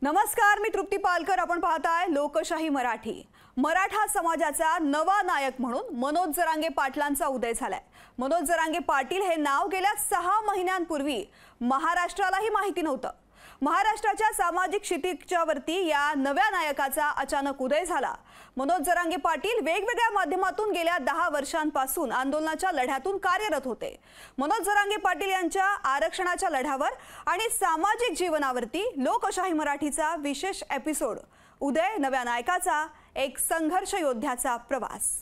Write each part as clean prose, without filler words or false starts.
नमस्कार, मी तृप्ती पालकर. आपण पाहताय लोकशाही मराठी. मराठा समाजाचा नवा नायक म्हणून मनोज जरांगे पाटलांचा उदय झालाय. मनोज जरांगे पाटील हे नाव गेल्या 6 महिन्यांपूर्वी महाराष्ट्रालाही माहिती नव्हतं. महाराष्ट्राच्या सामाजिक क्षितिजावरती या नव्या नायकाचा अचानक उदय झाला. मनोज जरांगे पाटील वेगवेगळ्या माध्यमातून गेल्या 10 वर्षांपासून आंदोलनाच्या लढ्यातून कार्यरत होते. मनोज जरांगे पाटील यांच्या आरक्षणाच्या लढ्यावर आणि सामाजिक जीवनावरती लोकशाही मराठीचा विशेष एपिसोड. उदय नव्या नायकाचा, एक संघर्ष योद्ध्याचा प्रवास.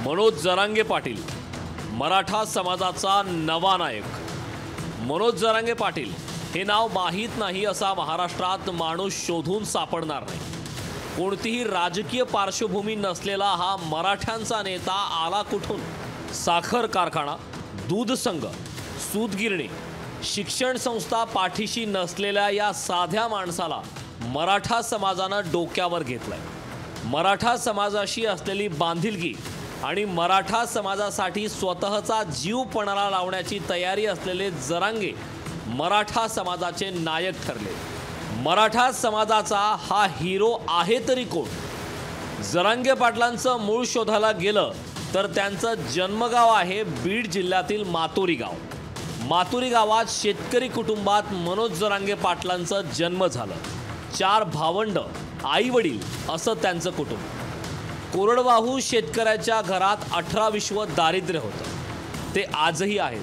मनोज जरांगे पाटील मराठा समाजाचा नवा नायक. मनोज जरांगे पाटील हे नाव माहीत नाही असा महाराष्ट्रात माणूस शोधून सापडणार नाही. कोणतीही राजकीय पार्श्वभूमी नसलेला हा मराठ्यांचा नेता आला कुठून? साखर कारखाना, दूध संघ, सूतगिरणी, शिक्षण संस्था पाठीशी नसलेल्या या साध्या माणसाला मराठा समाजानं डोक्यावर घेतलंय. मराठा समाजाशी असलेली बांधिलकी आणि मराठा समाजासाठी स्वतःचा जीव पणाला लावण्याची तयारी असलेले जरांगे मराठा समाजाचे नायक ठरले. मराठा समाजाचा हा हिरो आहे तरी कोण? जरांगे पाटलांचं मूळ शोधायला गेलं तर त्यांचं जन्मगाव आहे बीड जिल्ह्यातील मातोरी गाव. मातोरी गावात शेतकरी कुटुंबात मनोज जरांगे पाटलांचा जन्म झाला. 4 भावंड, आई वडील असं त्यांचं कुटुंब. कोरडवाहू शेतकऱ्याच्या घरात 18 विश्व दारिद्र्य होतं. ते आजही आहे.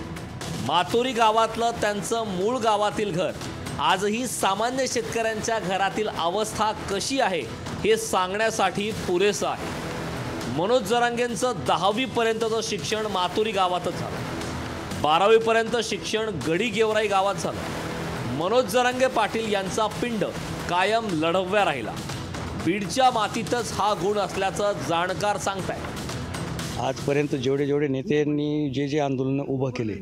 मातोरी गावातलं त्यांचं मूळ गावातील घर आजही सामान्य शेतकऱ्यांच्या घरातील अवस्था कशी आहे हे सांगण्यासाठी पुरेसं आहे. मनोज जरांगेंचं 10वी पर्यंतचं शिक्षण मातोरी गावातच झालं. 12वी पर्यंत शिक्षण गडी गेवराई गावात झालं. मनोज जरांगे पाटील यांचा पिंड कायम लढव्या राहिला. बीडच्या मातीतच हा गुण असल्याचं जाणकार सांगतायत. आजपर्यंत जेवढे नेत्यांनी जे आंदोलन उभं केले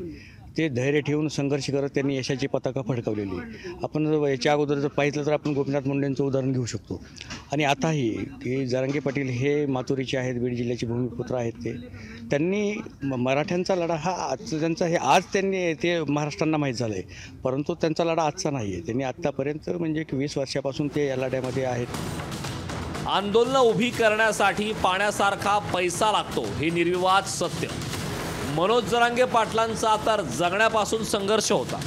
ते धैर्य ठेवून संघर्ष करत त्यांनी यशाची पताका फडकवलेली. आपण याच्या अगोदर जर पाहिलं तर आपण गोपीनाथ मुंडेंचं उदाहरण घेऊ शकतो. आणि आताही की जरांगे पाटील हे मातोरीचे आहेत, बीड जिल्ह्याचे भूमिपुत्र आहेत. त्यांनी मराठ्यांचा लढा हा त्यांचा हे आज त्यांनी ते महाराष्ट्रांना माहीत झालं आहे, परंतु त्यांचा लढा आजचा नाही आहे. त्यांनी आत्तापर्यंत म्हणजे 20 वर्षापासून ते या लढ्यामध्ये आहेत. आंदोलनं उभी करण्यासाठी पाण्यासारखा पैसा लागतो हे निर्विवाद सत्य. मनोज जरांगे पाटलांचा तर जगण्यापासून संघर्ष होता.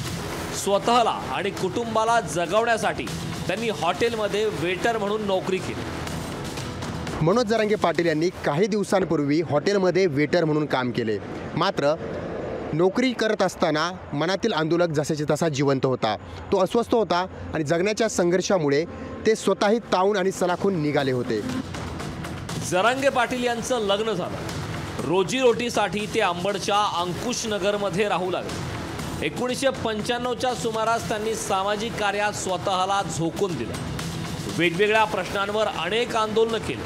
स्वतःला आणि कुटुंबाला जगवण्यासाठी त्यांनी हॉटेलमध्ये वेटर म्हणून नोकरी केली. मनोज जरांगे पाटील यांनी काही दिवसांपूर्वी हॉटेलमध्ये वेटर म्हणून काम केले. मात्र नोकरी करत असताना मनातील आंदोलक जसाच्या तसा जिवंत होता. तो अस्वस्थ होता आणि जगण्याच्या संघर्षामुळे ते स्वतःही तावून आणि सलाखून निघाले होते. जरांगे पाटील यांचं लग्न झालं. रोजीरोटीसाठी ते अंबडच्या अंकुशनगरमध्ये राहू लागले. 1995च्या सुमारास त्यांनी सामाजिक कार्यात स्वतःला झोकून दिलं. वेगवेगळ्या प्रश्नांवर अनेक आंदोलनं केली.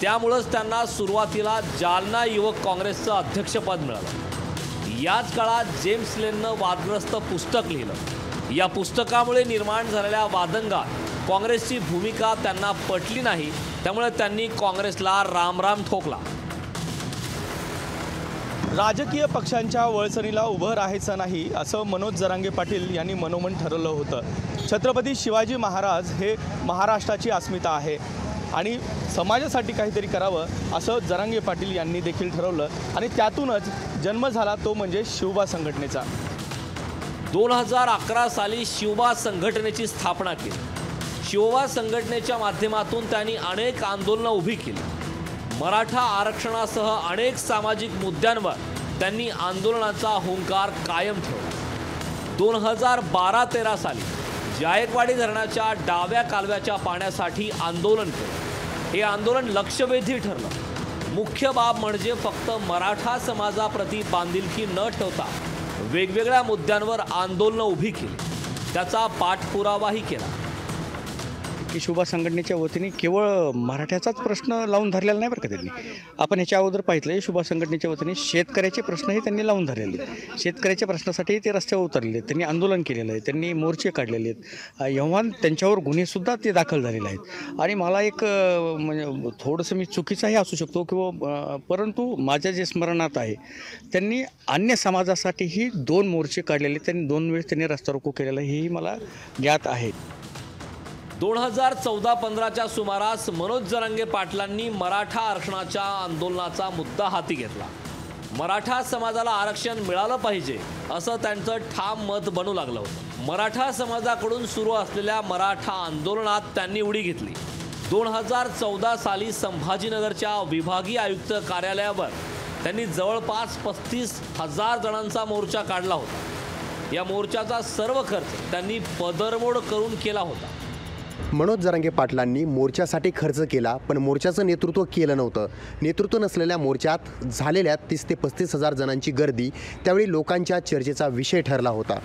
त्यामुळंच त्यांना सुरुवातीला जालना युवक काँग्रेसचं अध्यक्षपद मिळालं. याच काळात जेम्स लेननं वादग्रस्त पुस्तक लिहिलं. या पुस्तकामुळे निर्माण झालेल्या वादंगात काँग्रेसची भूमिका त्यांना पटली नाही. त्यामुळे त्यांनी काँग्रेसला रामराम ठोकला. राजकीय पक्षांच्या वळसणीला उभं राहायचं नाही असं मनोज जरांगे पाटील यांनी मनोमन ठरवलं होतं. छत्रपती शिवाजी महाराज हे महाराष्ट्राची अस्मिता आहे आणि समाजासाठी काहीतरी करावं असं जरांगे पाटील यांनी देखील ठरवलं आणि त्यातूनच जन्म झाला तो म्हणजे शिवबा संघटनेचा. 2011 साली शिवबा संघटनेची स्थापना केली. शिवबा संघटनेच्या माध्यमातून त्यांनी अनेक आंदोलनं उभी केली. मराठा आरक्षणासह अनेक सामाजिक मुद्द्यांवर त्यांनी आंदोलनाचा हुंकार कायम ठेवला. 2012-13 साली जायकवाडी धरणाच्या डाव्या कालव्याच्या पाण्यासाठी आंदोलन केलं. हे आंदोलन लक्षवेधी ठरलं. मुख्य बाब म्हणजे फक्त मराठा समाजाप्रती बांधिलकी न ठेवता वेगवेगळ्या मुद्द्यांवर आंदोलनं उभी केली. त्याचा पाठपुरावाही केला. की शुभा संघटनेच्या वतीने केवळ मराठ्याचाच प्रश्न लावून धरलेला नाही बरं का त्यांनी. आपण ह्याच्या अगोदर पाहितलं शुभा संघटनेच्या वतीने शेतकऱ्याचे प्रश्नही त्यांनी लावून धरलेले आहेत. शेतकऱ्याच्या प्रश्नासाठी ते रस्त्यावर उतरलेले आहेत, त्यांनी आंदोलन केलेलं आहे, त्यांनी मोर्चे काढलेले आहेत, एव्हा त्यांच्यावर गुन्हेसुद्धा ते दाखल झालेले आहेत. आणि मला एक म्हणजे थोडंसं मी चुकीचाही असू शकतो किंवा परंतु माझ्या जे स्मरणात आहे त्यांनी अन्य समाजासाठीही 2 मोर्चे काढलेले, त्यांनी 2 वेळेस त्यांनी रस्ता रोको केलेला हेही मला ज्ञात आहे. 2014-15च्या सुमारास मनोज जरांगे पाटलांनी मराठा आरक्षणाच्या आंदोलनाचा मुद्दा हाती घेतला. मराठा समाजाला आरक्षण मिळालं पाहिजे असं त्यांचं ठाम मत बनू लागलं होतं. मराठा समाजाकडून सुरू असलेल्या मराठा आंदोलनात त्यांनी उडी घेतली. 2014 साली संभाजीनगरच्या विभागीय आयुक्त कार्यालयावर त्यांनी जवळपास 35,000 जणांचा मोर्चा काढला होता. या मोर्चाचा सर्व खर्च त्यांनी पदरमोड करून केला होता. मनोज जरांगे पाटलांनी मोर्चासाठी खर्च केला, पण मोर्चाचं नेतृत्व केलं नव्हतं. नेतृत्व नसलेल्या मोर्चात झालेल्या 30 ते 35,000 जणांची गर्दी त्यावेळी लोकांच्या चर्चेचा विषय ठरला होता.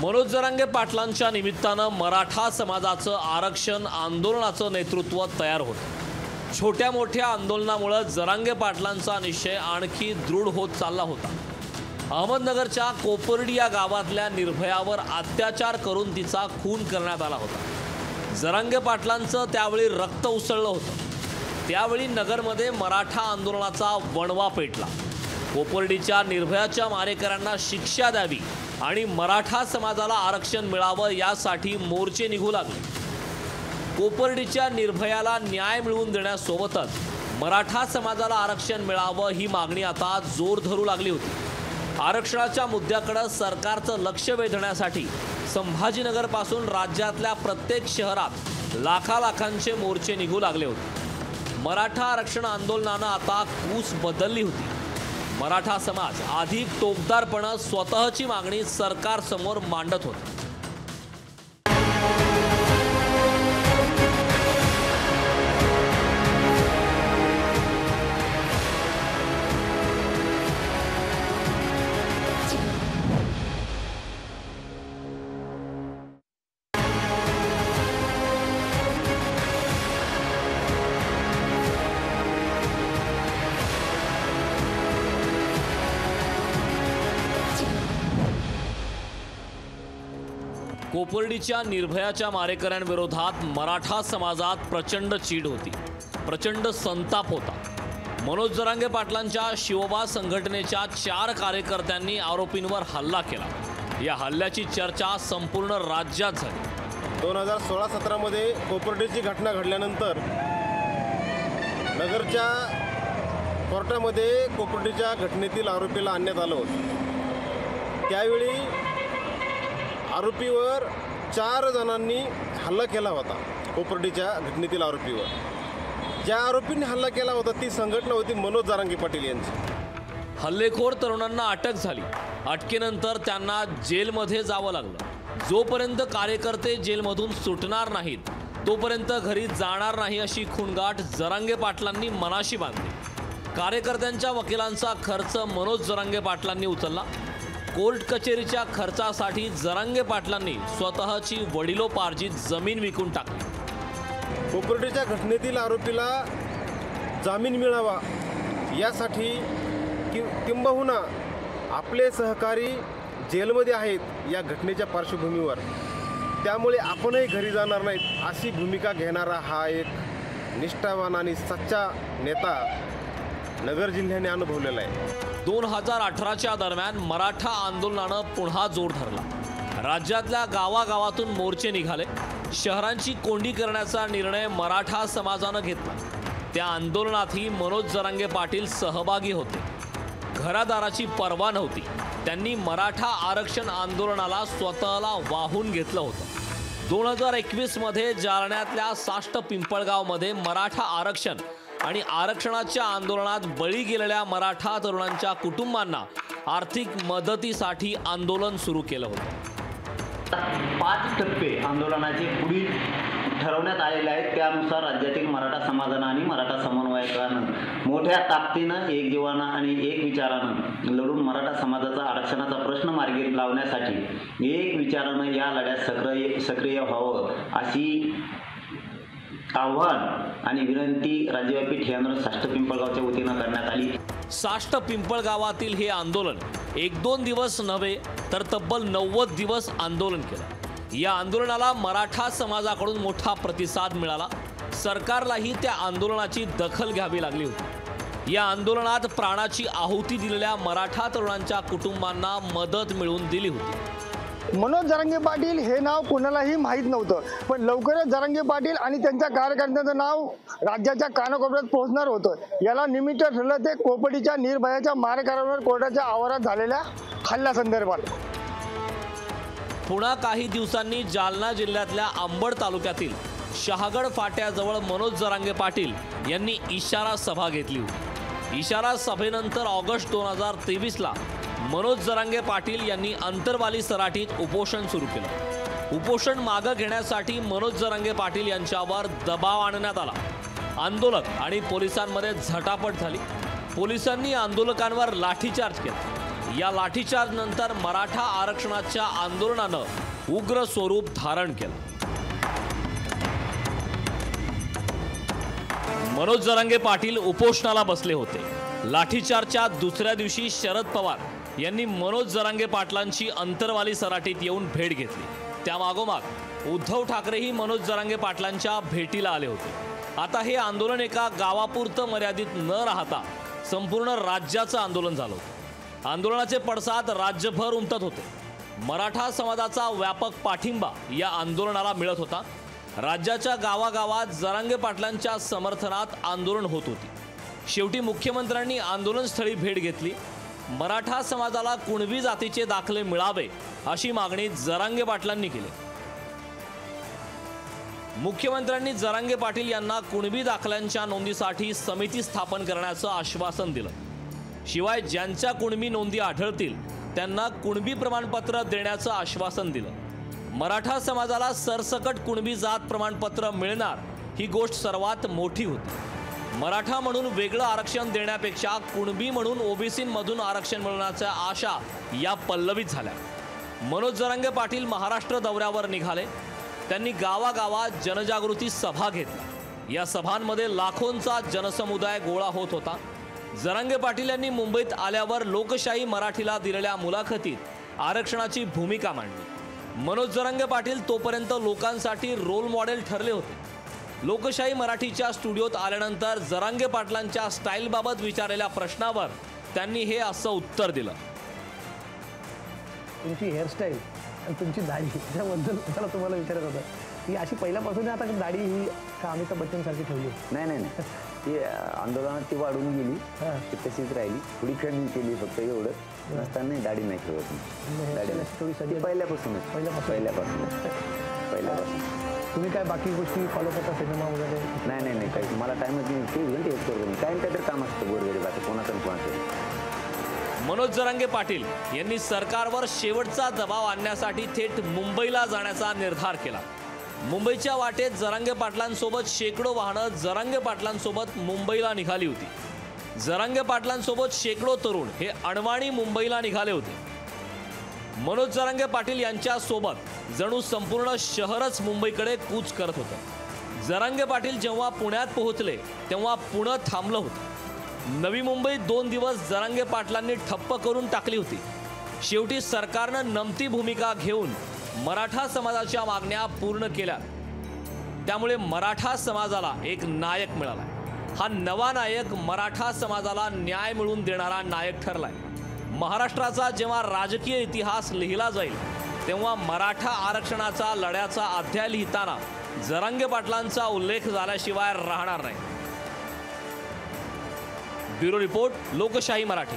मनोज जरांगे पाटलांच्या निमित्तानं मराठा समाजाचं आरक्षण आंदोलनाचं नेतृत्व तयार होतं. छोट्या मोठ्या आंदोलनामुळे जरांगे पाटलांचा निश्चय आणखी दृढ होत चालला होता. अहमदनगरच्या कोपर्डी या गावातल्या निर्भयावर अत्याचार करून तिचा खून करण्यात आला होता. जरांगे पाटलांचं त्यावेळी रक्त उसळलं होतं. त्यावेळी नगरमध्ये मराठा आंदोलनाचा वणवा पेटला. कोपर्डीच्या निर्भयाच्या मारेकऱ्यांना शिक्षा द्यावी आणि मराठा समाजाला आरक्षण मिळावं यासाठी मोर्चे निघू लागले. कोपर्डीच्या निर्भयाला न्याय मिळवून देण्यासोबतच मराठा समाजाला आरक्षण मिळावं ही मागणी आता जोर धरू लागली होती. आरक्षणाच्या मुद्द्याकडे सरकारचं लक्ष वेधण्यासाठी संभाजीनगरपासून राज्यातल्या प्रत्येक शहरात लाखांचे मोर्चे निघू लागले होते. मराठा आरक्षण आंदोलनानं आता कूस बदलली होती. मराठा समाज अधिक टोकदारपणे स्वतःची मागणी सरकारसमोर मांडत होता. कोपर्डीच्या निर्भयाच्या मारेकऱ्यांविरोधात मराठा समाजात प्रचंड चीड होती, प्रचंड संताप होता. मनोज जरांगे पाटलांच्या शिवबा संघटनेच्या 4 कार्यकर्त्यांनी आरोपींवर हल्ला केला. या हल्ल्याची चर्चा संपूर्ण राज्यात झाली. 2016-17 कोपर्डीची घटना घडल्यानंतर नगरच्या कोर्टामध्ये कोपर्डीच्या घटनेतील आरोपीला आणण्यात आलं होतं. त्यावेळी आरोपीवर 4 जणांनी हल्ला केला होता. कोपर्डीच्या घटनेतील आरोपीवर ज्या आरोपींनी हल्ला केला होता ती संघटना होती मनोज जरांगे पाटील यांची. हल्लेखोर तरुणांना अटक झाली. अटकेनंतर त्यांना जेलमध्ये जावं लागलं. जोपर्यंत कार्यकर्ते जेलमधून सुटणार नाहीत तोपर्यंत घरी जाणार नाही अशी खुणगाठ जरांगे पाटलांनी मनाशी बांधली. कार्यकर्त्यांच्या वकिलांचा खर्च मनोज जरांगे पाटलांनी उचलला. कोर्ट कचेरीच्या खर्चासाठी जरांगे पाटलांनी स्वतःची वडिलोपार्जित जमीन विकून टाकली. कोपर्डीच्या घटनेतील आरोपीला जामीन मिळावा यासाठी किंबहुना आपले सहकारी जेलमध्ये आहेत या घटनेच्या पार्श्वभूमीवर, त्यामुळे आपणही घरी जाणार नाहीत अशी भूमिका घेणारा हा एक निष्ठावान आणि सच्चा नेता नगर जिल्ह्याने अनुभवलेला आहे. 2018च्या दरम्यान मराठा आंदोलनानं पुन्हा जोर धरला. राज्यातल्या गावागावातून मोर्चे निघाले. शहरांची कोंडी करण्याचा निर्णय मराठा समाजानं घेतला. त्या आंदोलनातही मनोज जरांगे पाटील सहभागी होते. घरादाराची पर्वा नव्हती. त्यांनी मराठा आरक्षण आंदोलनाला स्वतःला वाहून घेतलं होतं. 2021मध्ये जालन्यातल्या साष्ट पिंपळगावमध्ये मराठा आरक्षण आणि आरक्षणाच्या आंदोलनात बळी गेलेल्या मराठा तरुणांच्या कुटुंबांना आर्थिक मदतीसाठी आंदोलन सुरू केलं होतं. 5 टप्पे आंदोलनाचे पुढील ठरवण्यात आलेले आहेत. त्यानुसार राज्यातील मराठा समाजानं आणि मराठा समन्वयकांनं मोठ्या ताकदीनं, एक जीवानं आणि एक विचारानं लढून मराठा समाजाचा आरक्षणाचा प्रश्न मार्गी लावण्यासाठी एक विचारानं या लढ्यात सक्रिय व्हावं अशी आव्हान आणि विनंती राज्यव्यापी ठिय्या आंदोलन साष्ट पिंपळगावच्या वतीनं करण्यात आली. साष्ट पिंपळगावातील हे आंदोलन 1-2 दिवस नव्हे तर तब्बल 90 दिवस आंदोलन केलं. या आंदोलनाला मराठा समाजाकडून मोठा प्रतिसाद मिळाला. सरकारलाही त्या आंदोलनाची दखल घ्यावी लागली होती. या आंदोलनात प्राणाची आहुती दिलेल्या मराठा तरुणांच्या कुटुंबांना मदत मिळवून दिली होती. मनोज जरांगे पाटील हे नाव कोणालाही माहीत नव्हतं, पण लवकरच जरांगे पाटील आणि त्यांच्या कार्यकर्त्यांचं नाव राज्याच्या कानाकोपऱ्यात पोहोचणार होतं. याला निमित्त ठरलं ते कोपर्डीच्या निर्भयाच्या मारेकऱ्यांवर कोर्टाच्या आवारात झालेल्या हल्ल्यासंदर्भात. पुन्हा काही दिवसांनी जालना जिल्ह्यातल्या अंबड तालुक्यातील शहागड फाट्याजवळ मनोज जरांगे पाटील यांनी इशारा सभा घेतली होती. इशारा सभेनंतर ऑगस्ट 2023ला मनोज जरांगे पाटील यांनी अंतरवाली सराटीत उपोषण सुरू केलं. उपोषण मागं घेण्यासाठी मनोज जरांगे पाटील यांच्यावर दबाव आणण्यात आला. आंदोलक आणि पोलिसांमध्ये झटापट झाली. पोलिसांनी आंदोलकांवर लाठीचार्ज केला. या लाठीचार्ज नंतर मराठा आरक्षणाच्या आंदोलनानं उग्र स्वरूप धारण केलं. मनोज जरांगे पाटील उपोषणाला बसले होते. लाठीचार्जच्या दुसऱ्या दिवशी शरद पवार यांनी मनोज जरांगे पाटलांची अंतरवाली सराटीत येऊन भेट घेतली. त्यामागोमाग उद्धव ठाकरेही मनोज जरांगे पाटलांच्या भेटीला आले होते. आता हे आंदोलन एका गावापुरतं मर्यादित न राहता संपूर्ण राज्याचं आंदोलन झालं होतं. आंदोलनाचे पडसाद राज्यभर उमटत होते. मराठा समाजाचा व्यापक पाठिंबा या आंदोलनाला मिळत होता. राज्याच्या गावागावात जरांगे पाटलांच्या समर्थनात आंदोलन होत होती. शेवटी मुख्यमंत्र्यांनी आंदोलनस्थळी भेट घेतली. मराठा समाजाला कुणबी जातीचे दाखले मिळावे अशी मागणी जरांगे पाटलांनी केली. मुख्यमंत्र्यांनी जरांगे पाटील यांना कुणबी दाखल्यांच्या नोंदीसाठी समिती स्थापन करण्याचं आश्वासन दिलं. शिवाय ज्यांच्या कुणबी नोंदी आढळतील त्यांना कुणबी प्रमाणपत्र देण्याचं आश्वासन दिलं. मराठा समाजाला सरसकट कुणबी जात प्रमाणपत्र मिळणार ही गोष्ट सर्वात मोठी होती. मराठा म्हणून वेगळं आरक्षण देण्यापेक्षा कुणबी म्हणून ओबीसीमधून आरक्षण मिळवण्याच्या आशा या पल्लवित झाल्या. मनोज जरांगे पाटील महाराष्ट्र दौऱ्यावर निघाले. त्यांनी गावागावात जनजागृती सभा घेतल्या. या सभांमध्ये लाखोंचा जनसमुदाय गोळा होत होता. जरांगे पाटील यांनी मुंबईत आल्यावर लोकशाही मराठीला दिलेल्या मुलाखतीत आरक्षणाची भूमिका मांडली. मनोज जरांगे पाटील तोपर्यंत लोकांसाठी रोल मॉडेल ठरले होते. लोकशाही मराठीच्या स्टुडिओत आल्यानंतर जरांगे पाटलांच्या स्टाईलबाबत विचारलेल्या प्रश्नावर त्यांनी हे असं उत्तर दिलं. तुमची हेअरस्टाईल आणि तुमची दाढी त्याबद्दल मला तुम्हाला विचारत होतं की अशी पहिल्यापासून आता दाढी ही का अमिताभ बच्चन सारखी ठेवली? नाही ती आंदोलनात ती वाढून गेली, ती तशीच राहिली. थोडी कमी केली फक्त एवढं. नसताना दाढी नाही ठेवत. थोडी सगळी पहिल्यापासून तुम्ही काय बाकी गोष्टी फॉलो करता, सिनेमा वगैरे? नाही काही मला टाइमच नाही. ते घंटे हेच करतो मी. काय काहीतरी काम असतं गोरगरीबाचं कोणाचं. मनोज जरांगे पाटील यांनी सरकारवर शेवटचा दबाव आणण्यासाठी थेट मुंबईला जाण्याचा निर्धार केला. मुंबईच्या वाटेत जरांगे पाटलांसोबत शेकडो वाहनं जरांगे पाटलांसोबत मुंबईला निघाली होती. जरांगे पाटलांसोबत शेकडो तरुण हे अणवाणी मुंबईला निघाले होते. मनोज जरांगे पाटील यांच्यासोबत जणू संपूर्ण शहरच मुंबईकडे कूच करत होतं. जरांगे पाटील जेव्हा पुण्यात पोहोचले तेव्हा पुणे थांबलं होतं. नवी मुंबईत 2 दिवस जरांगे पाटलांनी ठप्प करून टाकली होती. शेवटी सरकारनं नमती भूमिका घेऊन मराठा समाजाच्या मागण्या पूर्ण केल्या. त्यामुळे मराठा समाजाला एक नायक मिळाला. हा नवा नायक मराठा समाजाला न्याय मिळवून देणारा नायक ठरलाय. महाराष्ट्राचा जेव्हा राजकीय इतिहास लिहिला जाईल तेव्हा मराठा आरक्षणाचा लढ्याचा अध्याय लिहिताना जरांगे पाटलांचा उल्लेख झाल्याशिवाय राहणार नाही. ब्युरो रिपोर्ट, लोकशाही मराठी.